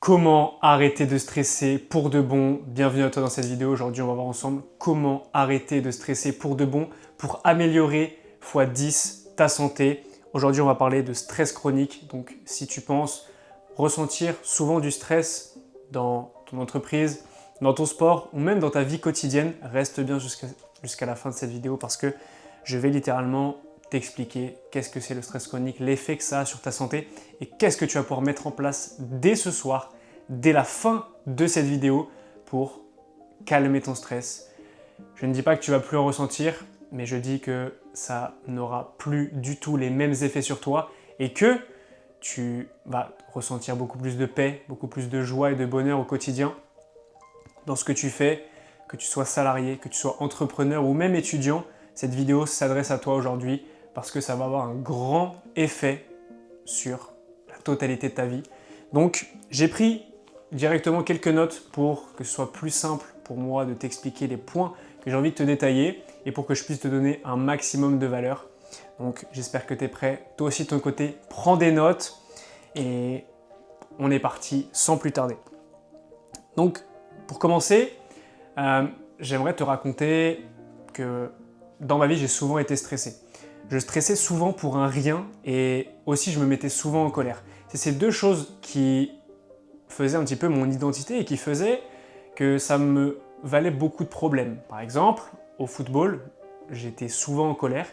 Comment arrêter de stresser pour de bon? Bienvenue à toi dans cette vidéo. Aujourd'hui, on va voir ensemble comment arrêter de stresser pour de bon pour améliorer x 10 ta santé. Aujourd'hui, on va parler de stress chronique. Donc, si tu penses ressentir souvent du stress dans ton entreprise, dans ton sport ou même dans ta vie quotidienne, reste bien jusqu'à la fin de cette vidéo parce que je vais littéralement t'expliquer qu'est-ce que c'est le stress chronique, l'effet que ça a sur ta santé et qu'est-ce que tu vas pouvoir mettre en place dès ce soir, dès la fin de cette vidéo pour calmer ton stress. Je ne dis pas que tu vas plus en ressentir, mais je dis que ça n'aura plus du tout les mêmes effets sur toi et que tu vas ressentir beaucoup plus de paix, beaucoup plus de joie et de bonheur au quotidien dans ce que tu fais, que tu sois salarié, que tu sois entrepreneur ou même étudiant. Cette vidéo s'adresse à toi aujourd'hui parce que ça va avoir un grand effet sur la totalité de ta vie. Donc, j'ai pris directement quelques notes pour que ce soit plus simple pour moi de t'expliquer les points que j'ai envie de te détailler et pour que je puisse te donner un maximum de valeur. Donc, j'espère que tu es prêt. Toi aussi, de ton côté, prends des notes et on est parti sans plus tarder. Donc, pour commencer, j'aimerais te raconter que dans ma vie, j'ai souvent été stressé. Je stressais souvent pour un rien et aussi je me mettais souvent en colère. C'est ces deux choses qui faisaient un petit peu mon identité et qui faisaient que ça me valait beaucoup de problèmes. Par exemple, au football, j'étais souvent en colère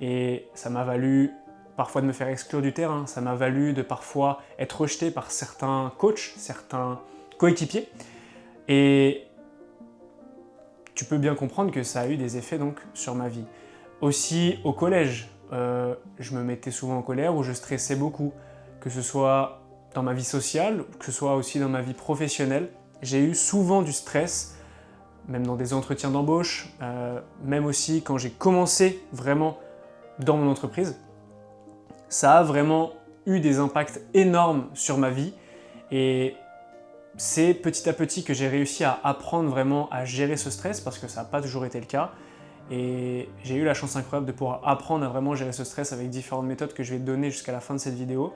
et ça m'a valu parfois de me faire exclure du terrain, ça m'a valu de parfois être rejeté par certains coachs, certains coéquipiers. Et tu peux bien comprendre que ça a eu des effets donc sur ma vie. Aussi au collège, je me mettais souvent en colère ou je stressais beaucoup, que ce soit dans ma vie sociale, que ce soit aussi dans ma vie professionnelle. J'ai eu souvent du stress, même dans des entretiens d'embauche, même aussi quand j'ai commencé vraiment dans mon entreprise. Ça a vraiment eu des impacts énormes sur ma vie et c'est petit à petit que j'ai réussi à apprendre vraiment à gérer ce stress parce que ça n'a pas toujours été le cas. Et j'ai eu la chance incroyable de pouvoir apprendre à vraiment gérer ce stress avec différentes méthodes que je vais te donner jusqu'à la fin de cette vidéo.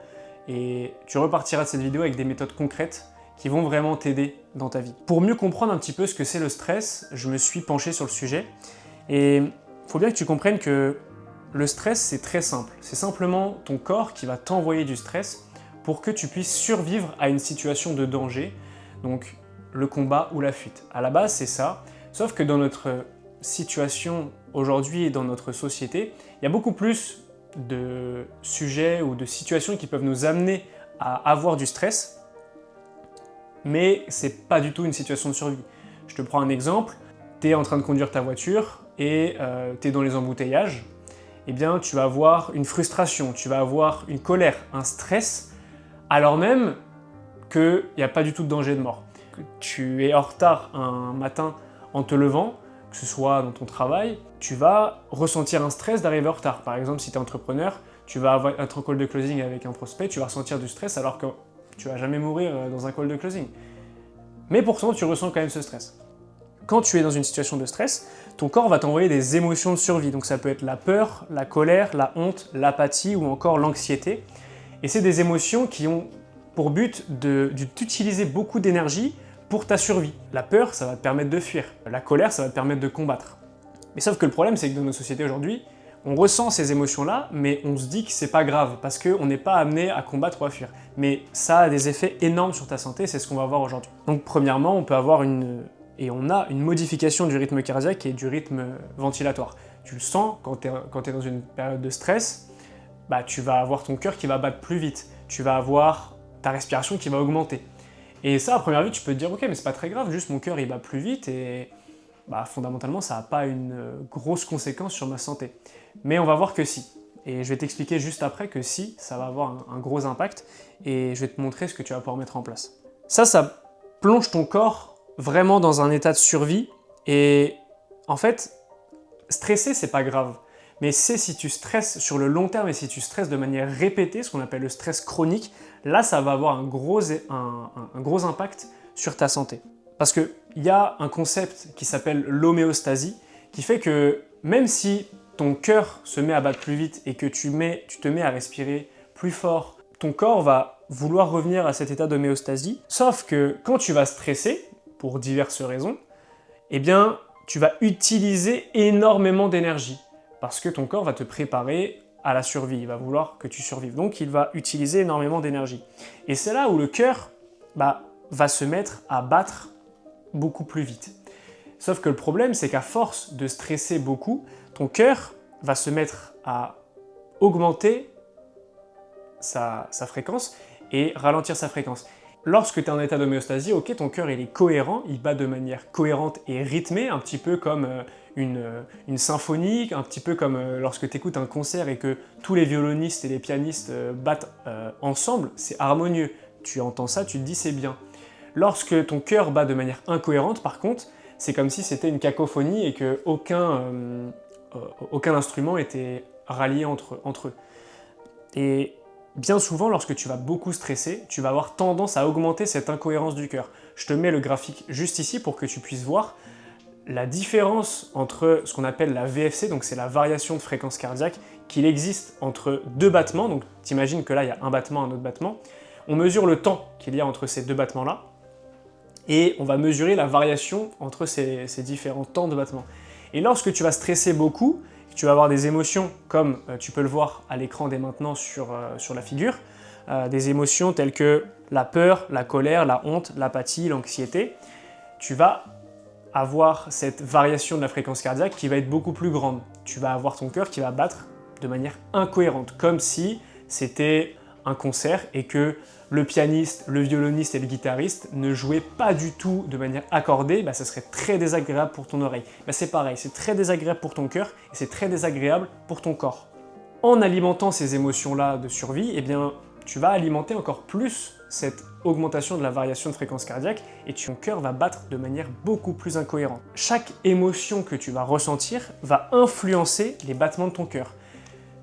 Et tu repartiras de cette vidéo avec des méthodes concrètes qui vont vraiment t'aider dans ta vie. Pour mieux comprendre un petit peu ce que c'est le stress, je me suis penché sur le sujet. Et il faut bien que tu comprennes que le stress, c'est très simple. C'est simplement ton corps qui va t'envoyer du stress pour que tu puisses survivre à une situation de danger, donc le combat ou la fuite. À la base, c'est ça, sauf que dans notre situation aujourd'hui et dans notre société, il y a beaucoup plus de sujets ou de situations qui peuvent nous amener à avoir du stress, mais c'est pas du tout une situation de survie. Je te prends un exemple, tu es en train de conduire ta voiture et tu es dans les embouteillages, eh bien tu vas avoir une frustration, tu vas avoir une colère, un stress, alors même qu'il n'y a pas du tout de danger de mort. Que tu es en retard un matin en te levant, que ce soit dans ton travail, tu vas ressentir un stress d'arriver en retard. Par exemple, si tu es entrepreneur, tu vas être en call de closing avec un prospect, tu vas ressentir du stress alors que tu vas jamais mourir dans un call de closing. Mais pourtant, tu ressens quand même ce stress. Quand tu es dans une situation de stress, ton corps va t'envoyer des émotions de survie. Donc ça peut être la peur, la colère, la honte, l'apathie ou encore l'anxiété. Et c'est des émotions qui ont pour but d'utiliser beaucoup d'énergie pour ta survie. La peur, ça va te permettre de fuir. La colère, ça va te permettre de combattre. Mais sauf que le problème, c'est que dans nos sociétés aujourd'hui, on ressent ces émotions-là, mais on se dit que c'est pas grave, parce qu'on n'est pas amené à combattre ou à fuir. Mais ça a des effets énormes sur ta santé, c'est ce qu'on va voir aujourd'hui. Donc premièrement, on peut avoir une modification du rythme cardiaque et du rythme ventilatoire. Tu le sens quand tu es dans une période de stress, tu vas avoir ton cœur qui va battre plus vite, tu vas avoir ta respiration qui va augmenter. Et ça, à première vue, tu peux te dire, ok, mais c'est pas très grave, juste mon cœur il bat plus vite et fondamentalement, ça n'a pas une grosse conséquence sur ma santé. Mais on va voir que si. Et je vais t'expliquer juste après que si, ça va avoir un gros impact et je vais te montrer ce que tu vas pouvoir mettre en place. Ça plonge ton corps vraiment dans un état de survie et en fait, stresser, c'est pas grave. Mais c'est si tu stresses sur le long terme et si tu stresses de manière répétée, ce qu'on appelle le stress chronique, là, ça va avoir un gros impact sur ta santé. Parce qu'il y a un concept qui s'appelle l'homéostasie, qui fait que même si ton cœur se met à battre plus vite et que tu te mets à respirer plus fort, ton corps va vouloir revenir à cet état d'homéostasie. Sauf que quand tu vas stresser, pour diverses raisons, eh bien, tu vas utiliser énormément d'énergie parce que ton corps va te préparer à la survie, il va vouloir que tu survives. Donc, il va utiliser énormément d'énergie. Et c'est là où le cœur va se mettre à battre beaucoup plus vite. Sauf que le problème, c'est qu'à force de stresser beaucoup, ton cœur va se mettre à augmenter sa fréquence et ralentir sa fréquence. Lorsque tu es en état d'homéostasie, ok, ton cœur il est cohérent, il bat de manière cohérente et rythmée, un petit peu comme une symphonie, un petit peu comme lorsque tu écoutes un concert et que tous les violonistes et les pianistes battent ensemble, c'est harmonieux. Tu entends ça, tu te dis c'est bien. Lorsque ton cœur bat de manière incohérente, par contre, c'est comme si c'était une cacophonie et que aucun instrument était rallié entre eux. Et bien souvent, lorsque tu vas beaucoup stresser, tu vas avoir tendance à augmenter cette incohérence du cœur. Je te mets le graphique juste ici pour que tu puisses voir la différence entre ce qu'on appelle la VFC, donc c'est la variation de fréquence cardiaque, qu'il existe entre deux battements, donc t'imagines que là il y a un battement, un autre battement. On mesure le temps qu'il y a entre ces deux battements-là, et on va mesurer la variation entre ces différents temps de battement. Et lorsque tu vas stresser beaucoup, tu vas avoir des émotions comme tu peux le voir à l'écran dès maintenant sur la figure, des émotions telles que la peur, la colère, la honte, l'apathie, l'anxiété. Tu vas avoir cette variation de la fréquence cardiaque qui va être beaucoup plus grande. Tu vas avoir ton cœur qui va battre de manière incohérente, comme si c'était un concert et que le pianiste, le violoniste et le guitariste ne jouaient pas du tout de manière accordée, ça serait très désagréable pour ton oreille. C'est pareil, c'est très désagréable pour ton cœur et c'est très désagréable pour ton corps. En alimentant ces émotions-là de survie, eh bien, tu vas alimenter encore plus cette augmentation de la variation de fréquence cardiaque et ton cœur va battre de manière beaucoup plus incohérente. Chaque émotion que tu vas ressentir va influencer les battements de ton cœur.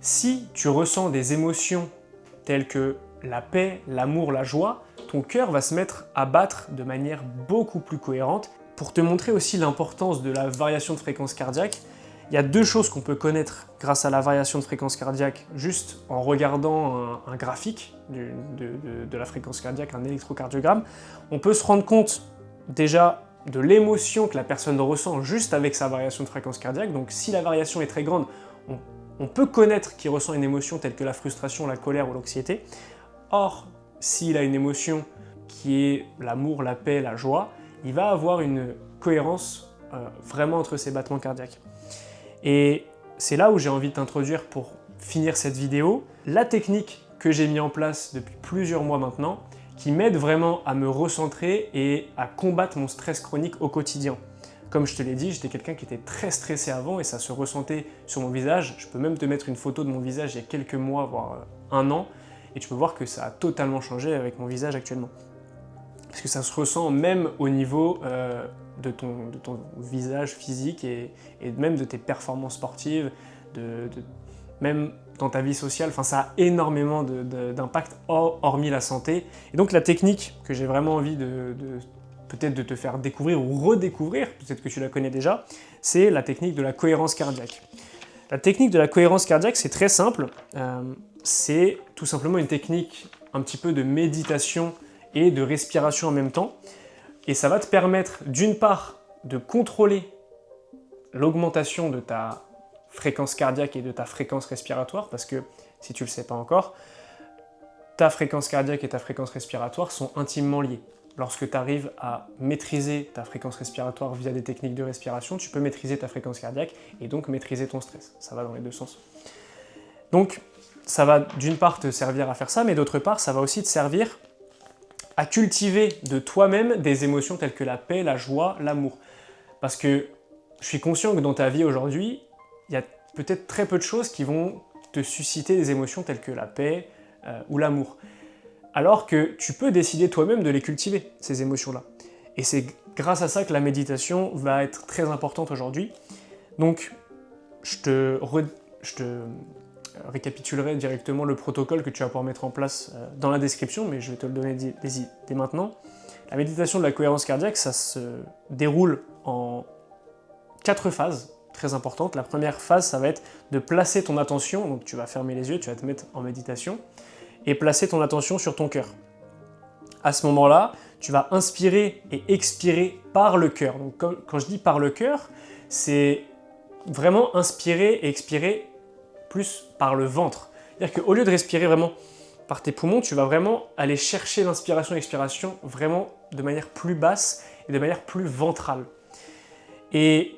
Si tu ressens des émotions telles que la paix, l'amour, la joie, ton cœur va se mettre à battre de manière beaucoup plus cohérente. Pour te montrer aussi l'importance de la variation de fréquence cardiaque, il y a deux choses qu'on peut connaître grâce à la variation de fréquence cardiaque juste en regardant un graphique de la fréquence cardiaque, un électrocardiogramme. On peut se rendre compte déjà de l'émotion que la personne ressent juste avec sa variation de fréquence cardiaque. Donc si la variation est très grande, on peut connaître qu'il ressent une émotion telle que la frustration, la colère ou l'anxiété. Or, s'il a une émotion qui est l'amour, la paix, la joie, il va avoir une cohérence vraiment entre ses battements cardiaques. Et c'est là où j'ai envie de t'introduire pour finir cette vidéo, la technique que j'ai mis en place depuis plusieurs mois maintenant, qui m'aide vraiment à me recentrer et à combattre mon stress chronique au quotidien. Comme je te l'ai dit, j'étais quelqu'un qui était très stressé avant et ça se ressentait sur mon visage. Je peux même te mettre une photo de mon visage il y a quelques mois, voire un an, et tu peux voir que ça a totalement changé avec mon visage actuellement. Parce que ça se ressent même au niveau de ton visage physique et même de tes performances sportives, même dans ta vie sociale. Enfin, ça a énormément d'impact hormis la santé. Et donc la technique que j'ai vraiment envie peut-être de te faire découvrir ou redécouvrir, peut-être que tu la connais déjà, c'est la technique de la cohérence cardiaque. La technique de la cohérence cardiaque, c'est très simple. C'est tout simplement une technique un petit peu de méditation et de respiration en même temps. Et ça va te permettre, d'une part, de contrôler l'augmentation de ta fréquence cardiaque et de ta fréquence respiratoire, parce que, si tu ne le sais pas encore, ta fréquence cardiaque et ta fréquence respiratoire sont intimement liées. Lorsque tu arrives à maîtriser ta fréquence respiratoire via des techniques de respiration, tu peux maîtriser ta fréquence cardiaque et donc maîtriser ton stress. Ça va dans les deux sens. Donc, ça va d'une part te servir à faire ça, mais d'autre part, ça va aussi te servir à cultiver de toi-même des émotions telles que la paix, la joie, l'amour. Parce que je suis conscient que dans ta vie aujourd'hui, il y a peut-être très peu de choses qui vont te susciter des émotions telles que la paix ou l'amour. Alors que tu peux décider toi-même de les cultiver, ces émotions-là. Et c'est grâce à ça que la méditation va être très importante aujourd'hui. Donc, je te récapitulerai directement le protocole que tu vas pouvoir mettre en place dans la description, mais je vais te le donner dès maintenant. La méditation de la cohérence cardiaque, ça se déroule en 4 phases très importantes. La première phase, ça va être de placer ton attention, donc tu vas fermer les yeux, tu vas te mettre en méditation, et placer ton attention sur ton cœur. à ce moment-là, tu vas inspirer et expirer par le cœur. Donc quand je dis par le cœur, c'est vraiment inspirer et expirer plus par le ventre. C'est-à-dire qu'au lieu de respirer vraiment par tes poumons, tu vas vraiment aller chercher l'inspiration et l'expiration vraiment de manière plus basse et de manière plus ventrale. Et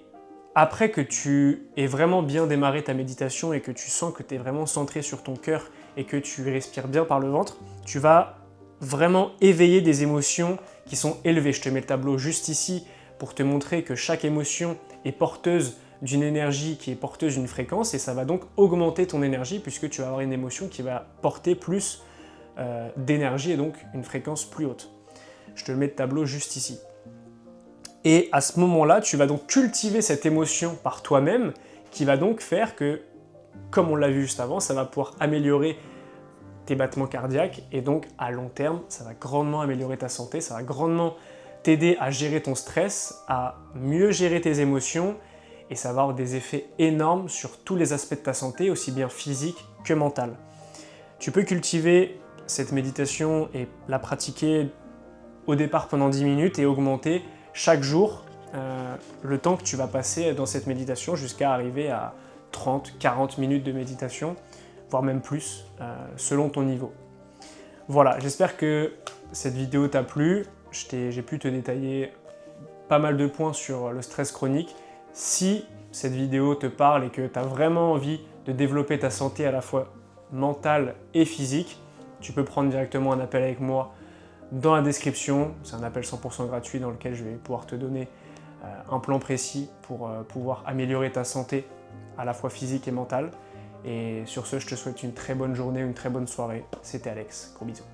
après que tu aies vraiment bien démarré ta méditation et que tu sens que tu es vraiment centré sur ton cœur et que tu respires bien par le ventre, tu vas vraiment éveiller des émotions qui sont élevées. Je te mets le tableau juste ici pour te montrer que chaque émotion est porteuse d'une énergie qui est porteuse d'une fréquence et ça va donc augmenter ton énergie puisque tu vas avoir une émotion qui va porter plus d'énergie et donc une fréquence plus haute. Je te mets le tableau juste ici. Et à ce moment-là, tu vas donc cultiver cette émotion par toi-même qui va donc faire que, comme on l'a vu juste avant, ça va pouvoir améliorer tes battements cardiaques et donc à long terme, ça va grandement améliorer ta santé, ça va grandement t'aider à gérer ton stress, à mieux gérer tes émotions et ça va avoir des effets énormes sur tous les aspects de ta santé, aussi bien physique que mental. Tu peux cultiver cette méditation et la pratiquer au départ pendant 10 minutes et augmenter chaque jour le temps que tu vas passer dans cette méditation jusqu'à arriver à 30-40 minutes de méditation, voire même plus, selon ton niveau. Voilà, j'espère que cette vidéo t'a plu. J'ai pu te détailler pas mal de points sur le stress chronique. Si cette vidéo te parle et que tu as vraiment envie de développer ta santé à la fois mentale et physique, tu peux prendre directement un appel avec moi dans la description. C'est un appel 100% gratuit dans lequel je vais pouvoir te donner un plan précis pour pouvoir améliorer ta santé à la fois physique et mentale. Et sur ce, je te souhaite une très bonne journée, une très bonne soirée. C'était Alex, gros bisous.